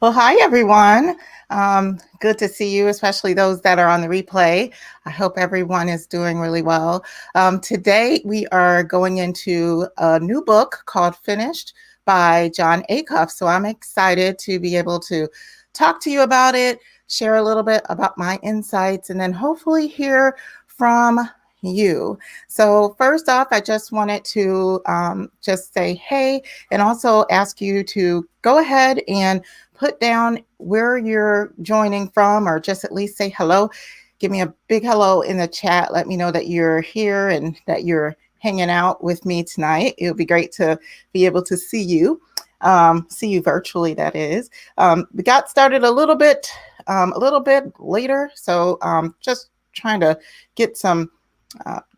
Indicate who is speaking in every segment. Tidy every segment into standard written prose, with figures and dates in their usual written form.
Speaker 1: Well, hi, everyone. Good to see you, especially those that are on the replay. I hope everyone is doing really well. Today, we are going into a new book called Finished by Jon Acuff. So I'm excited to be able to talk to you about it, share a little bit about my insights, and then hopefully hear from you. So first off, I just wanted to just say hey, and also ask you to go ahead and put down where you're joining from, or just at least say hello. Give me a big hello in the chat. Let me know that you're here and that you're hanging out with me tonight. It would be great to be able to see you virtually, that is. We got started a little bit later, so just trying to get some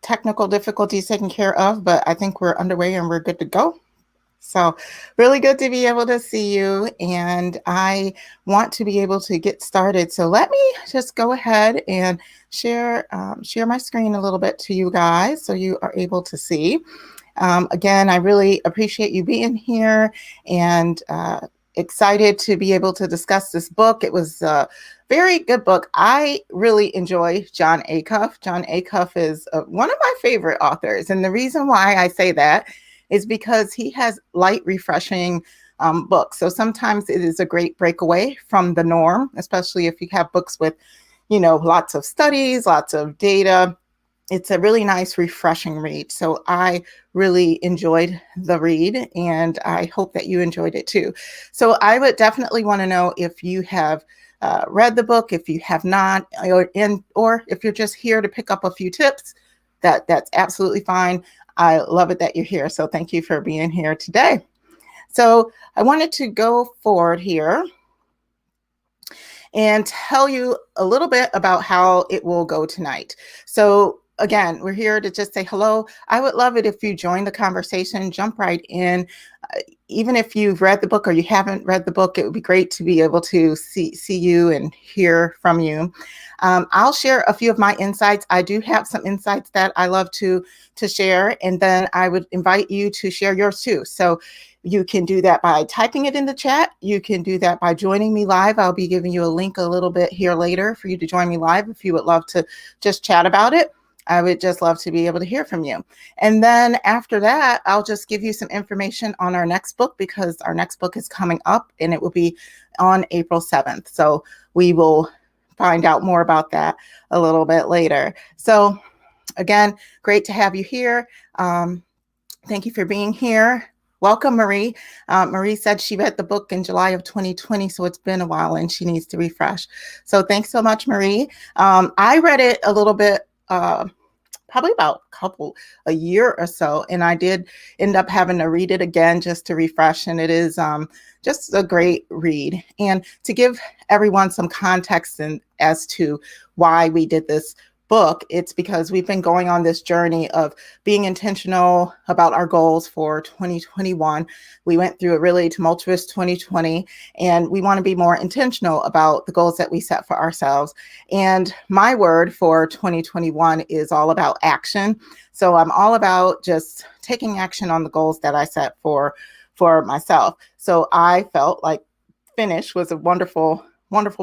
Speaker 1: technical difficulties taken care of, but I think we're underway and we're good to go. So really good to be able to see you, and I want to be able to get started. So let me just go ahead and share my screen a little bit to you guys so you are able to see. Again, I really appreciate you being here, and excited to be able to discuss this book. It was a very good book. I really enjoy Jon Acuff. Jon Acuff is one of my favorite authors, and the reason why I say that is because he has light, refreshing books. So sometimes it is a great breakaway from the norm, especially if you have books with, lots of studies, lots of data. It's a really nice, refreshing read. So I really enjoyed the read, and I hope that you enjoyed it too. So I would definitely want to know if you have read the book, if you have not, or if you're just here to pick up a few tips, that's absolutely fine. I love it that you're here. So thank you for being here today. So I wanted to go forward here and tell you a little bit about how it will go tonight. So again, we're here to just say hello. I would love it if you join the conversation, jump right in. Even if you've read the book or you haven't read the book, it would be great to be able to see you and hear from you. I'll share a few of my insights. I do have some insights that I love to share, and then I would invite you to share yours too. So you can do that by typing it in the chat. You can do that by joining me live. I'll be giving you a link a little bit here later for you to join me live if you would love to just chat about it. I would just love to be able to hear from you. And then after that, I'll just give you some information on our next book, because our next book is coming up and it will be on April 7th. So we will find out more about that a little bit later. So again, great to have you here. Thank you for being here. Welcome, Marie. Marie said she read the book in July of 2020, so it's been a while and she needs to refresh. So thanks so much, Marie. I read it a little bit, probably about a year or so, and I did end up having to read it again just to refresh, and it is just a great read. And to give everyone some context as to why we did this book, it's because we've been going on this journey of being intentional about our goals for 2021. We went through a really tumultuous 2020, and we want to be more intentional about the goals that we set for ourselves. And my word for 2021 is all about action. So I'm all about just taking action on the goals that I set for myself. So I felt like Finish was a wonderful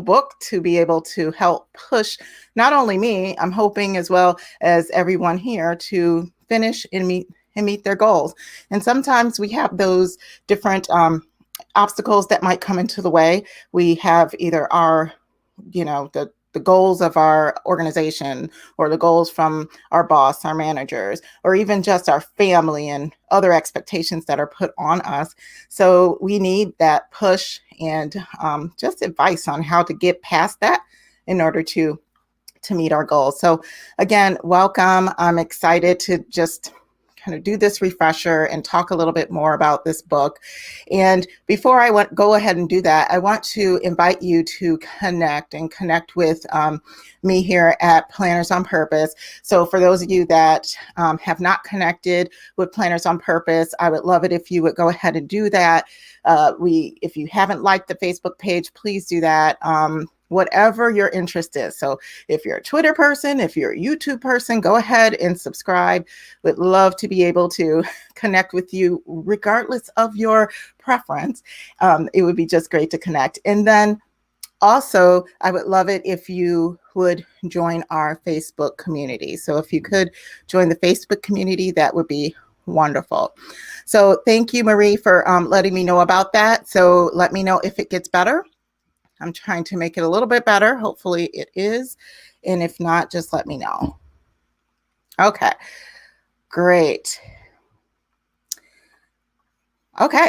Speaker 1: book to be able to help push not only me, I'm hoping as well as everyone here, to finish and meet their goals. And sometimes we have those different obstacles that might come into the way. We have either our, the goals of our organization, or the goals from our boss, our managers, or even just our family and other expectations that are put on us. So we need that push and just advice on how to get past that in order to meet our goals. So again, welcome. I'm excited to just kind of do this refresher and talk a little bit more about this book. And before I go ahead and do that, I want to invite you to connect with me here at Planners on Purpose. So for those of you that have not connected with Planners on Purpose, I would love it if you would go ahead and do that. If you haven't liked the Facebook page, please do that. whatever your interest is. So if you're a Twitter person, if you're a YouTube person, go ahead and subscribe. Would love to be able to connect with you regardless of your preference. It would be just great to connect. And then also, I would love it if you would join our Facebook community. So if you could join the Facebook community, that would be wonderful. So thank you, Marie, for letting me know about that. So let me know if it gets better. I'm trying to make it a little bit better. Hopefully it is. And if not, just let me know. Okay, great. Okay,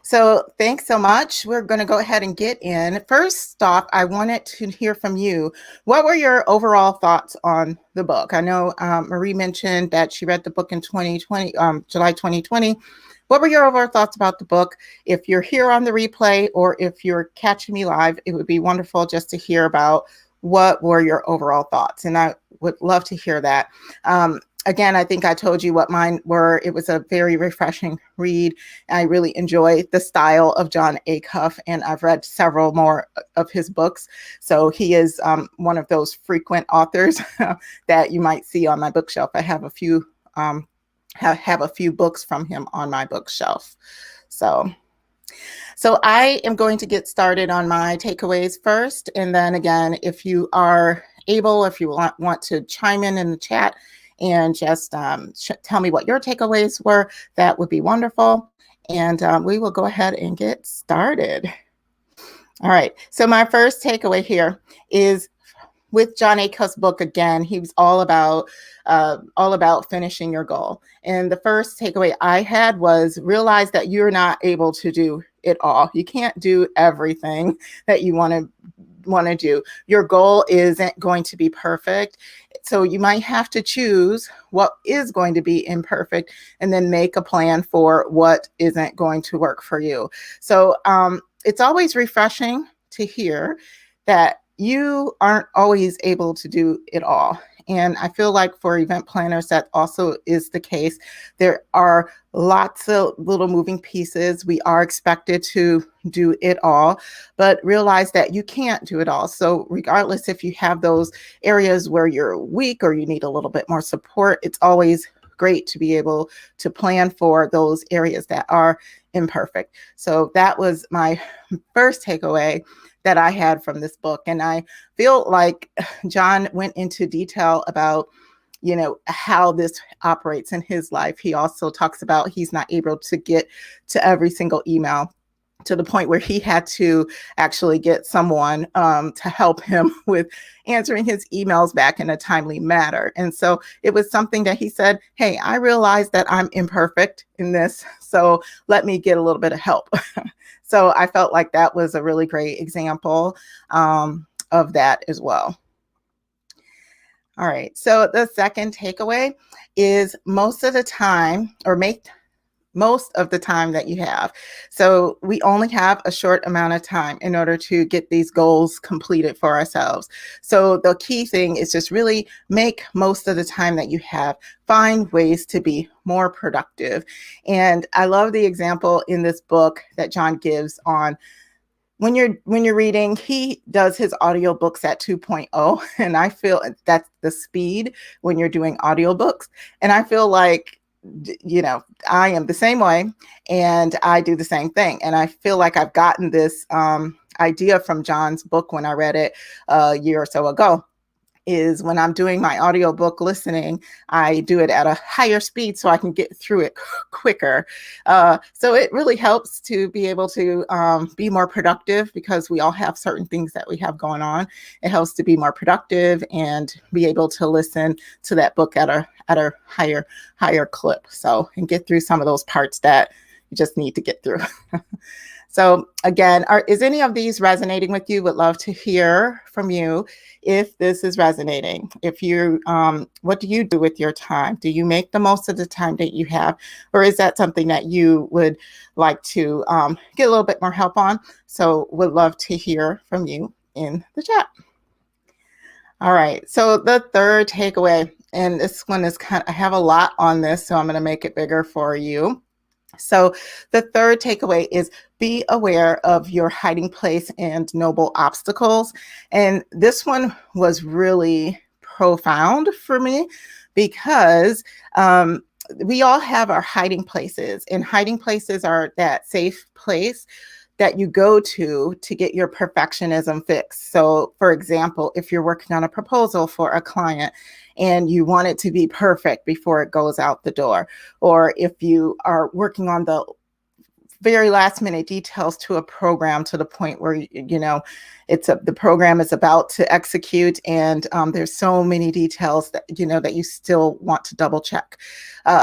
Speaker 1: so thanks so much. We're going to go ahead and get in. First off, I wanted to hear from you. What were your overall thoughts on the book? I know Marie mentioned that she read the book in 2020, July 2020. What were your overall thoughts about the book? If you're here on the replay or if you're catching me live, it would be wonderful just to hear about what were your overall thoughts. And I would love to hear that. Again, I think I told you what mine were. It was a very refreshing read. I really enjoy the style of Jon Acuff, and I've read several more of his books. So he is one of those frequent authors that you might see on my bookshelf. I have a few have a few books from him on my bookshelf. So I am going to get started on my takeaways first, and then again, if you are able, if you want to chime in the chat and just tell me what your takeaways were, that would be wonderful. And we will go ahead and get started. All right. So my first takeaway here is with Jon Acuff's book. Again, he was all about finishing your goal. And the first takeaway I had was realize that you're not able to do it all. You can't do everything that you want to do. Your goal isn't going to be perfect. So you might have to choose what is going to be imperfect and then make a plan for what isn't going to work for you. So it's always refreshing to hear that you aren't always able to do it all. And I feel like for event planners, that also is the case. There are lots of little moving pieces. We are expected to do it all, but realize that you can't do it all. So regardless if you have those areas where you're weak or you need a little bit more support, it's always great to be able to plan for those areas that are imperfect. So that was my first takeaway that I had from this book. And I feel like Jon went into detail about, how this operates in his life. He also talks about he's not able to get to every single email, to the point where he had to actually get someone to help him with answering his emails back in a timely manner. And so it was something that he said, hey, I realize that I'm imperfect in this, so let me get a little bit of help. So I felt like that was a really great example of that as well. All right, so the second takeaway is most of the time, or make most of the time that you have. So we only have a short amount of time in order to get these goals completed for ourselves. So the key thing is just really make most of the time that you have. Find ways to be more productive. And I love the example in this book that Jon gives on when you're reading. He does his audiobooks at 2.0, and I feel that's the speed when you're doing audiobooks. And I feel like, I am the same way, and I do the same thing. And I feel like I've gotten this idea from Jon's book when I read it a year or so ago. Is when I'm doing my audiobook listening, I do it at a higher speed so I can get through it quicker. So it really helps to be able to be more productive, because we all have certain things that we have going on. It helps to be more productive and be able to listen to that book at a higher clip. So, and get through some of those parts that you just need to get through. So again, is any of these resonating with you? Would love to hear from you if this is resonating. If you, what do you do with your time? Do you make the most of the time that you have? Or is that something that you would like to get a little bit more help on? So would love to hear from you in the chat. All right, so the third takeaway, and this one is I have a lot on this, so I'm going to make it bigger for you. So the third takeaway is be aware of your hiding place and noble obstacles. And this one was really profound for me because we all have our hiding places, and hiding places are that safe place that you go to get your perfectionism fixed. So, for example, if you're working on a proposal for a client and you want it to be perfect before it goes out the door, or if you are working on the very last minute details to a program to the point where the program is about to execute, and there's so many details that that you still want to double check.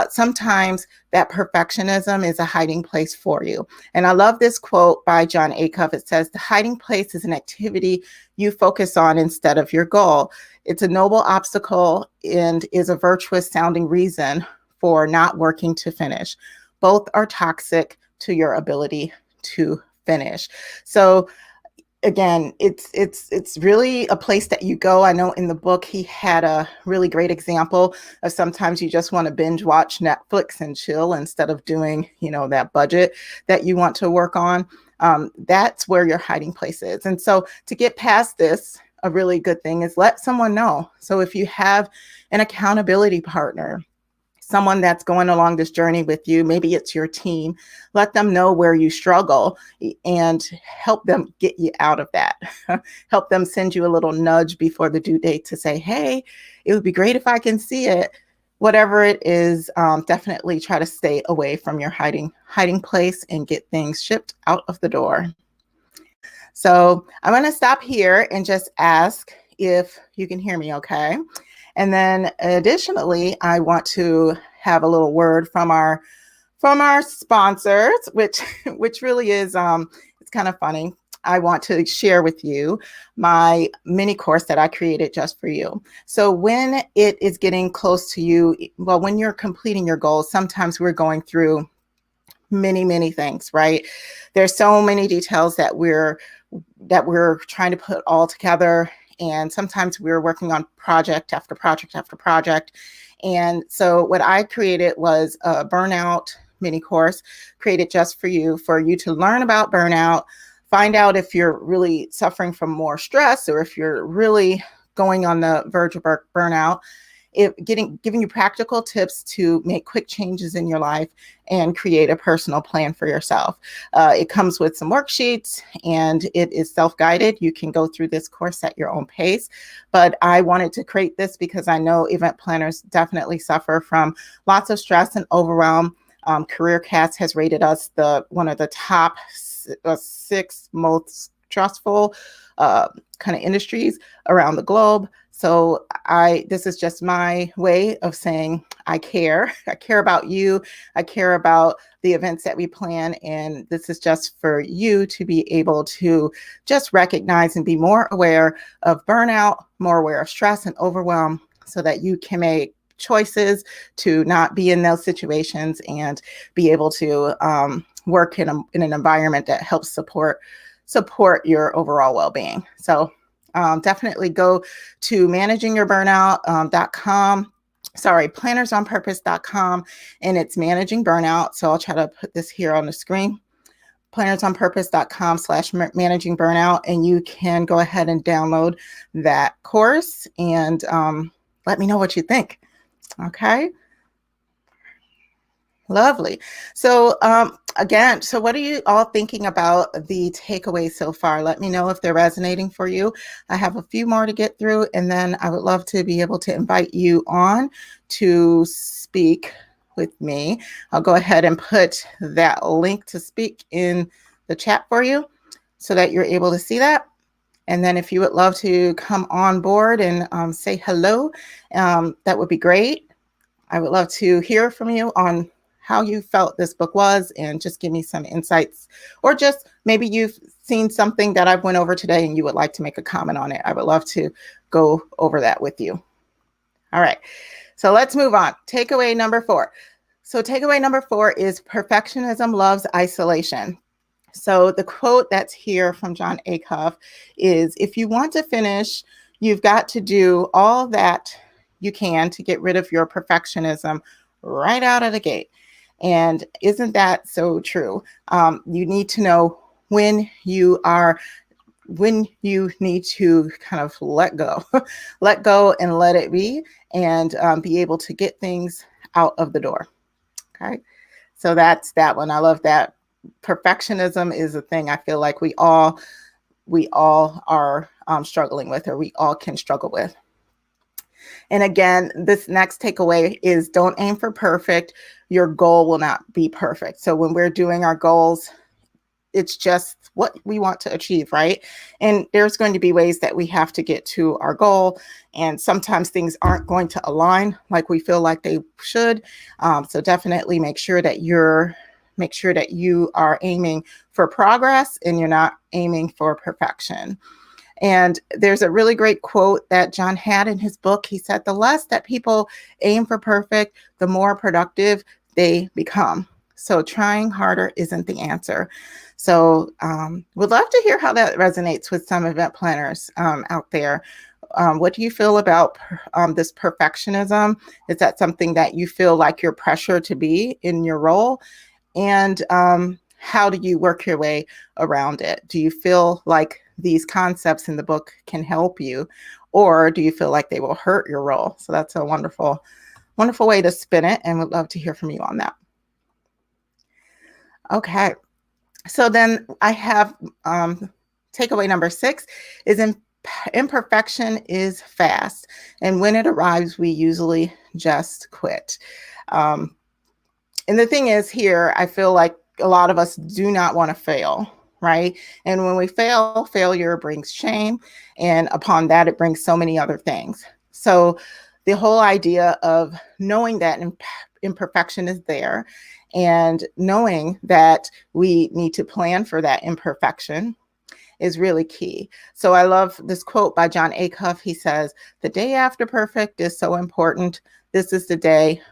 Speaker 1: Sometimes that perfectionism is a hiding place for you. And I love this quote by Jon Acuff. It says, "The hiding place is an activity you focus on instead of your goal. It's a noble obstacle and is a virtuous sounding reason for not working to finish. Both are toxic to your ability to finish." So again, it's really a place that you go. I know in the book he had a really great example of sometimes you just want to binge watch Netflix and chill instead of doing that budget that you want to work on. That's where your hiding place is. And so to get past this, a really good thing is let someone know. So if you have an accountability partner, someone that's going along this journey with you, maybe it's your team, let them know where you struggle and help them get you out of that. Help them send you a little nudge before the due date to say, hey, it would be great if I can see it. Whatever it is, definitely try to stay away from your hiding place and get things shipped out of the door. So I'm going to stop here and just ask if you can hear me okay. And then additionally, I want to have a little word from our sponsors, which really is it's kind of funny. I want to share with you my mini course that I created just for you. So when it is getting close to you, well, when you're completing your goals, sometimes we're going through many things, right? There's so many details that we're trying to put all together. And sometimes we're working on project after project after project. And so what I created was a burnout mini course created just for you to learn about burnout, find out if you're really suffering from more stress or if you're really going on the verge of burnout, giving you practical tips to make quick changes in your life and create a personal plan for yourself. It comes with some worksheets and it is self-guided. You can go through this course at your own pace, but I wanted to create this because I know event planners definitely suffer from lots of stress and overwhelm. CareerCast has rated us one of the top 6 most stressful kind of industries around the globe. So this is just my way of saying I care. I care about you. I care about the events that we plan. And this is just for you to be able to just recognize and be more aware of burnout, more aware of stress and overwhelm so that you can make choices to not be in those situations and be able to work in an environment that helps support your overall well-being. So definitely go to managingyourburnout.com. Plannersonpurpose.com, and it's managing burnout. So I'll try to put this here on the screen. Plannersonpurpose.com/managing burnout, and you can go ahead and download that course and let me know what you think. Okay. Lovely. So again, so what are you all thinking about the takeaways so far? Let me know if they're resonating for you. I have a few more to get through, and then I would love to be able to invite you on to speak with me. I'll go ahead and put that link to speak in the chat for you so that you're able to see that. And then if you would love to come on board and say hello, that would be great. I would love to hear from you on how you felt this book was and just give me some insights, or just maybe you've seen something that I've went over today and you would like to make a comment on it. I would love to go over that with you. All right, so let's move on. Takeaway number 4. So takeaway number 4 is perfectionism loves isolation. So the quote that's here from Jon Acuff is, if you want to finish, you've got to do all that you can to get rid of your perfectionism right out of the gate. And isn't that so true? You need to know when you need to kind of let go, let go and let it be, and be able to get things out of the door. Okay. So that's that one. I love that. Perfectionism is a thing I feel like we all are struggling with, or we all can struggle with. And again, this next takeaway is don't aim for perfect. Your goal will not be perfect. So when we're doing our goals, it's just what we want to achieve, right? And there's going to be ways that we have to get to our goal. And sometimes things aren't going to align like we feel like they should. So definitely make sure that you are aiming for progress and you're not aiming for perfection. And there's a really great quote that Jon had in his book. He said, the less that people aim for perfect, the more productive they become. So trying harder isn't the answer. So would love to hear how that resonates with some event planners out there. What do you feel about this perfectionism? Is that something that you feel like you're pressured to be in your role? And how do you work your way around it? Do you feel like these concepts in the book can help you, or do you feel like they will hurt your role? So that's a wonderful, wonderful way to spin it, and would love to hear from you on that. Okay. So then I have takeaway number 6 is imperfection is fast. And when it arrives, we usually just quit. And the thing is here, I feel like a lot of us do not want to fail, right? And when we fail, failure brings shame. And upon that, it brings so many other things. So the whole idea of knowing that imperfection is there and knowing that we need to plan for that imperfection is really key. So I love this quote by Jon Acuff. He says, the day after perfect is so important. This is the day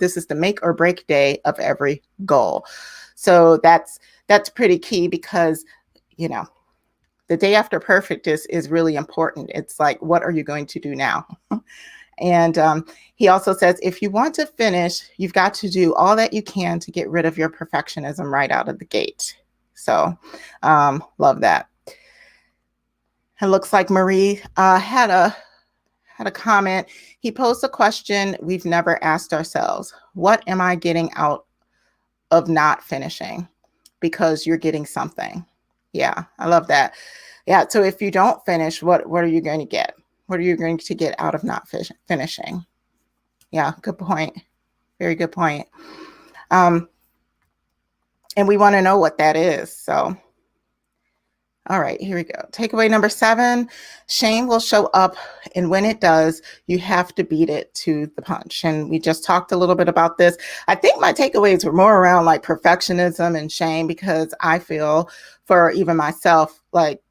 Speaker 1: this is the make or break day of every goal. So that's pretty key because, the day after perfect is really important. It's like, what are you going to do now? And he also says, if you want to finish, you've got to do all that you can to get rid of your perfectionism right out of the gate. So love that. It looks like Marie had a comment. He posed a question we've never asked ourselves. What am I getting out of not finishing? Because you're getting something. Yeah, I love that. Yeah, so if you don't finish, what are you going to get? What are you going to get out of not finishing? Yeah, good point. Very good point. And we want to know what that is. So, all right, here we go. Takeaway number 7, shame will show up. And when it does, you have to beat it to the punch. And we just talked a little bit about this. I think my takeaways were more around like perfectionism and shame, because I feel for even myself, like,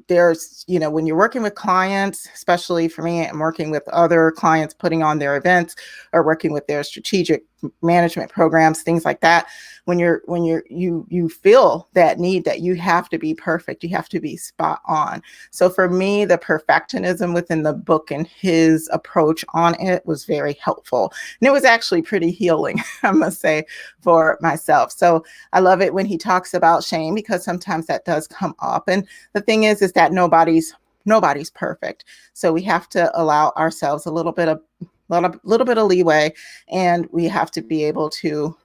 Speaker 1: there's, when you're working with clients, especially for me, I'm working with other clients putting on their events or working with their strategic management programs, things like that. When you feel that need that you have to be perfect, you have to be spot on. So for me, the perfectionism within the book and his approach on it was very helpful. And it was actually pretty healing, I must say, for myself. So I love it when he talks about shame, because sometimes that does come up. And the thing is that nobody's perfect. So we have to allow ourselves a little bit of leeway, and we have to be able to,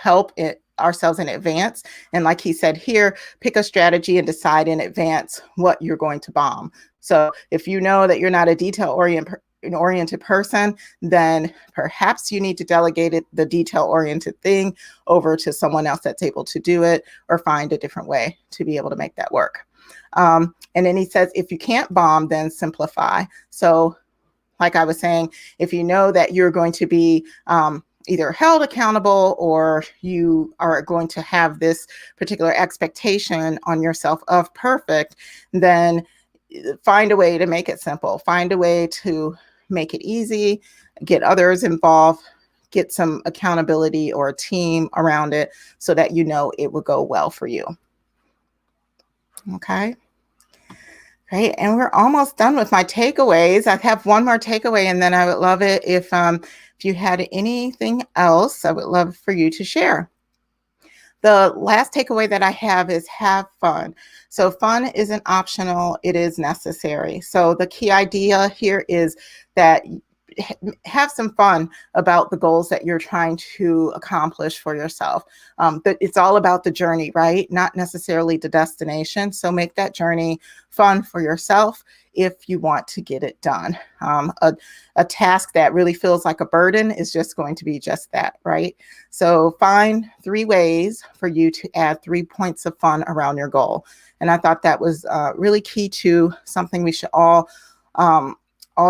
Speaker 1: help ourselves in advance. And like he said here, pick a strategy and decide in advance what you're going to bomb. So if you know that you're not a detail-oriented person, then perhaps you need to delegate the detail-oriented thing over to someone else that's able to do it, or find a different way to be able to make that work. And then he says, if you can't bomb, then simplify. So like I was saying, if you know that you're going to be either held accountable, or you are going to have this particular expectation on yourself of perfect, then find a way to make it simple. Find a way to make it easy, get others involved, get some accountability or a team around it, so that it will go well for you. Okay. Great. And we're almost done with my takeaways. I have one more takeaway, and then I would love it if If you had anything else, I would love for you to share. The last takeaway that I have is have fun. So fun isn't optional, it is necessary. So the key idea here is that have some fun about the goals that you're trying to accomplish for yourself. But it's all about the journey, right? Not necessarily the destination. So make that journey fun for yourself if you want to get it done. A task that really feels like a burden is just going to be just that, right? So find 3 ways for you to add 3 points of fun around your goal. And I thought that was really key to something we should all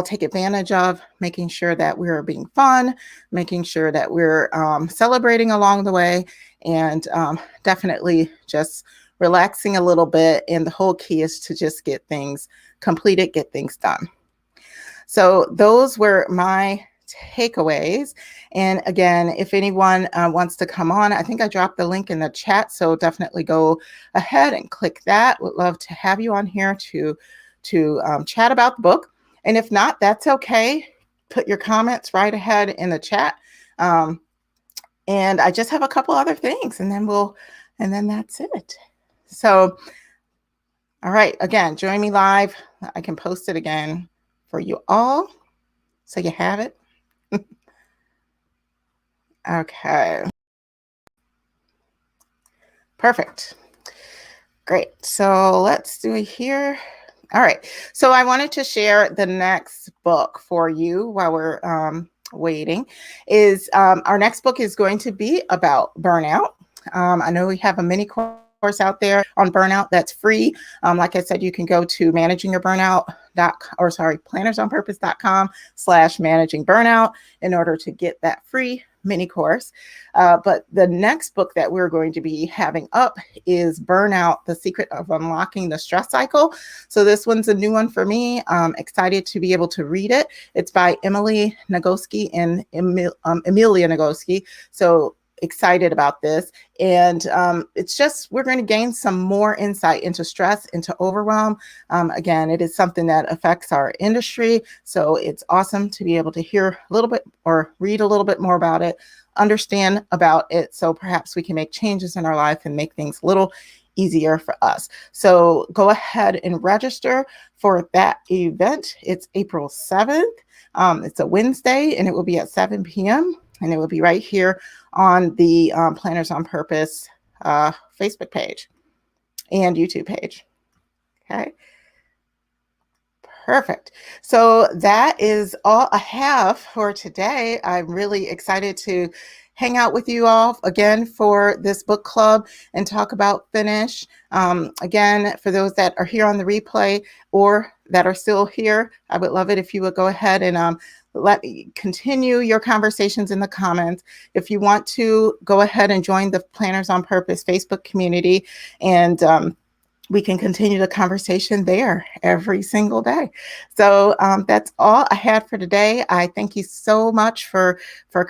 Speaker 1: take advantage of, making sure that we're being fun, making sure that we're celebrating along the way, and definitely just relaxing a little bit. And the whole key is to just get things completed, get things done. So those were my takeaways. And again, if anyone wants to come on, I think I dropped the link in the chat. So definitely go ahead and click that. Would love to have you on here to chat about the book. And if not, that's okay. Put your comments right ahead in the chat. And I just have a couple other things, and then that's it. So, all right, again, join me live. I can post it again for you all, so you have it. Okay. Perfect. Great. So let's do it here. All right. So I wanted to share the next book for you while we're waiting. Our next book is going to be about burnout. I know we have a mini course out there on burnout that's free. Like I said, you can go to plannersonpurpose.com/managingburnout in order to get that free mini course. But the next book that we're going to be having up is Burnout, The Secret of Unlocking the Stress Cycle. So this one's a new one for me. I'm excited to be able to read it. It's by Emily Nagoski and Amelia Nagoski. So excited about this. And it's just, we're going to gain some more insight into stress, into overwhelm. Again, it is something that affects our industry. So it's awesome to be able to hear a little bit or read a little bit more about it, understand about it. So perhaps we can make changes in our life and make things a little easier for us. So go ahead and register for that event. It's April 7th. It's a Wednesday, and it will be at 7 p.m. And it will be right here on the Planners on Purpose Facebook page and YouTube page. Okay. Perfect. So that is all I have for today. I'm really excited to hang out with you all again for this book club and talk about Finish. Again, for those that are here on the replay or that are still here, I would love it if you would go ahead and let me continue your conversations in the comments. If you want to, go ahead and join the Planners on Purpose Facebook community, and we can continue the conversation there every single day. So that's all I had for today. I thank you so much for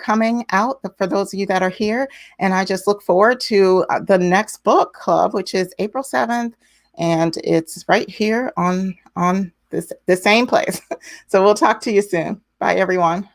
Speaker 1: coming out, for those of you that are here. And I just look forward to the next book club, which is April 7th. And it's right here on the same place. So we'll talk to you soon. Bye, everyone.